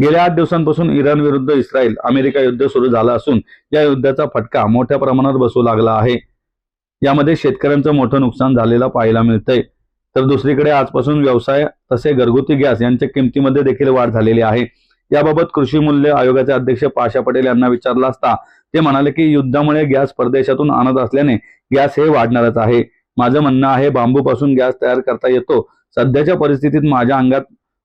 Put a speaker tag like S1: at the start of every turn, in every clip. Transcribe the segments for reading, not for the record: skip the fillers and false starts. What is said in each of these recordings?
S1: गेल्या 8 दिवसांपासून इराण विरुद्ध इस्रायल अमेरिका युद्ध सुरू झालं असून या युद्धाचा फटका मोठ्या प्रमाणात बसू लागला आहे। यामध्ये शेतकऱ्यांचं मोठं नुकसान झालेलं पाहायला मिळतंय। तर दुसरीकडे आजपासून व्यवसाय तसे घरगुती गॅस यांच्या किमतीमध्ये देखील वाढ झालेली आहे। याबाबत कृषी मूल्य आयोगाचे अध्यक्ष पाशा पटेल यांना विचारलं असता ते म्हणाले की युद्धामुळे गॅस परदेशातून आणत असल्याने गॅस हे वाढणारच आहे। माझं म्हणणं आहे बांबूपासून गॅस तयार करता येतो। सध्याच्या परिस्थितीत माझ्या अंगात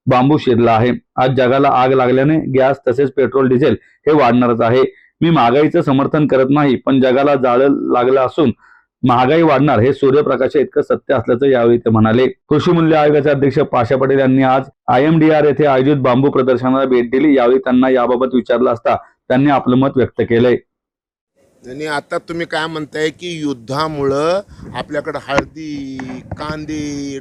S1: बांबू शिरला आहे। आज जगाला आग लागल्याने गॅस तसेच पेट्रोल डिझेल हे वाढणारच आहे। मी महागाईचं समर्थन करत नाही, पण जगाला जाळ लागलं असून महागाई वाढणार हे सूर्यप्रकाशा इतकं सत्य असल्याचं यावेळी ते म्हणाले। कृषी मूल्य आयोगाचे अध्यक्ष पाशा पटेल यांनी आज IMDR येथे आयोजित बांबू प्रदर्शनाला भेट दिली। यावेळी त्यांना याबाबत विचारलं असता त्यांनी आपलं मत व्यक्त केलंय।
S2: आणि आता तुम्ही काय म्हणताय की युद्धामुळं आपल्याकडे हळदी कांदे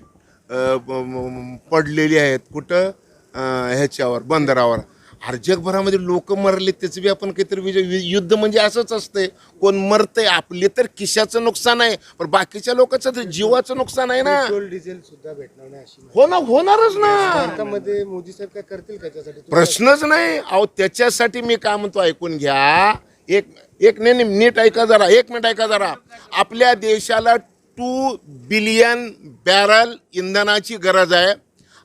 S2: पडलेली आहेत कुठं ह्याच्यावर बंदरावर। हर जगभरामध्ये लोक मरले त्याचं बी आपण काहीतरी युद्ध म्हणजे असंच असते, कोण मरतंय आपले तर खिशाचं नुकसान आहे, पण बाकीच्या लोकांचं तर जीवाचं नुकसान आहे ना।
S3: पेट्रोल डिझेल सुद्धा भेटणार नाही अशी
S2: हो ना, होणारच ना।
S3: भारतामध्ये मोदी सरकार करतील का त्यासाठी?
S2: प्रश्नच नाही। अहो त्याच्यासाठी मी काय म्हणतो ऐकून घ्या, एक नाही नीट ऐका जरा, 1 मिनिट ऐका जरा। आपल्या देशाला 2 बिलियन बॅरल इंधनाची गरज आहे।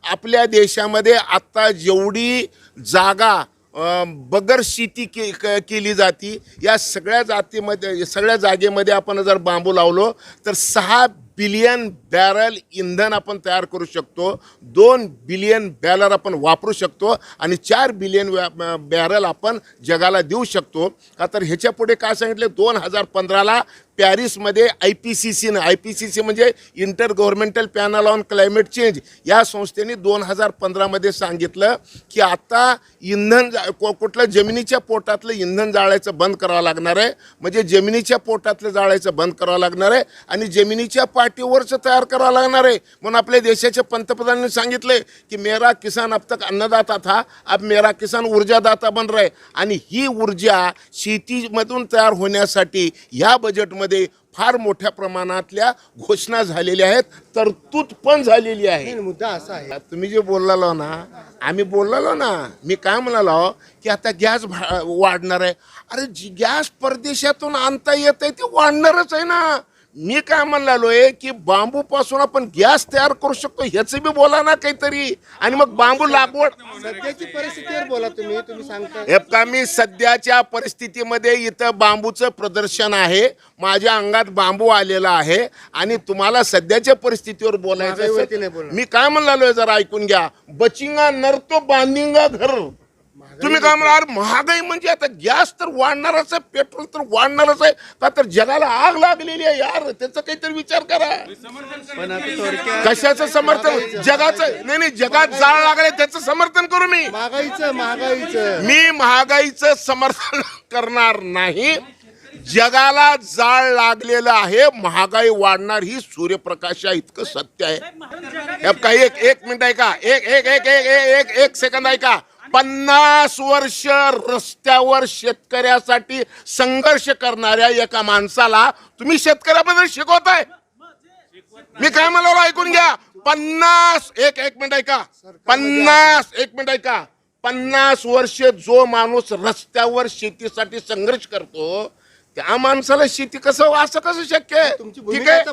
S2: आपल्या देशामध्ये आता जेवढी जागा बगर शेती केली जाती या सगळ्या जागेमध्ये आपण जर बांबू लावलो तर 6 बिलियन बॅरल इंधन आपण तयार करू शकतो, 2 बिलियन बॅरल आपण वापरू शकतो आणि 4 बिलियन बॅरल आपण जगाला देऊ शकतो। का तर ह्याच्या पुढे काय सांगितले, 2015ला पॅरिसमध्ये IPCC म्हणजे inter governmental panel on climate change या संस्थेने 2015मध्ये सांगितलं की आता इंधन कुठलं जमिनीच्या पोटातलं इंधन जाळायचं बंद करावं लागणार आहे, म्हणजे जमिनीच्या पोटातलं जाळायचं बंद करावं लागणार आहे आणि जमिनीच्या पाठीवरचं तयार करावं लागणार आहे। म्हणून आपल्या देशाच्या पंतप्रधानांनी सांगितले की मेरा किसान अब तक अन्नदाता था, अब मेरा किसान ऊर्जादाता बन रहा है। आणि ही ऊर्जा शेतीमधून तयार होण्यासाठी या बजेटमध्ये फार मोठ्या प्रमाणातल्या घोषणा झालेल्या आहेत, तरतूद पण झालेली आहे।
S3: मुद्दा असा आहे,
S2: तुम्ही जे बोललालो ना, आम्ही बोललो ना, मी काय म्हणालो की आता गॅस वाढणार आहे। अरे गॅस परदेशातून आणता येत आहे ते वाढणारच आहे ना। मी काय म्हणालोय की बांबूपासून आपण गॅस तयार करू शकतो ह्याचं बी बोला ना काहीतरी, आणि मग बांबू लागवड
S3: सध्याची परिस्थितीवर बोला तुम्ही सांगता।
S2: हे का मी सध्याच्या परिस्थितीमध्ये इथं बांबूचं प्रदर्शन आहे, माझ्या अंगात बांबू आलेला आहे आणि तुम्हाला सध्याच्या परिस्थितीवर बोलायचं। मी काय म्हणालोय जरा ऐकून घ्या, बचिंगा नर तो बांधिंगा घर। तुम्ही काय म्हणाल महागाई म्हणजे आता गॅस तर वाढणारच आहे, पेट्रोल तर वाढणारच आहे, का तर जगाला आग लागलेली आहे यार, त्याचा काहीतरी विचार करा। कशाचं समर्थन? जगाचं नाही, जगात जाळ लागले त्याचं समर्थन करू मी? मी महागाईचं समर्थन करणार नाही। जगाला जाळ लागलेलं आहे, महागाई वाढणार ही सूर्यप्रकाशा इतकं सत्य आहे। काही एक मिनिट ऐका, एक सेकंद ऐका। 50 वर्ष रस्त्यावर शेतकऱ्यासाठी संघर्ष करणाऱ्या एका माणसाला तुम्ही शेतकऱ्याबद्दल शिकवताय? मी काय म्हणालो ऐकून घ्या, एक मिनिट ऐका, 50 वर्ष जो माणूस रस्त्यावर शेतीसाठी संघर्ष करतो त्या माणसाला शेती असं कसं शक्य आहे? ठीक आहे,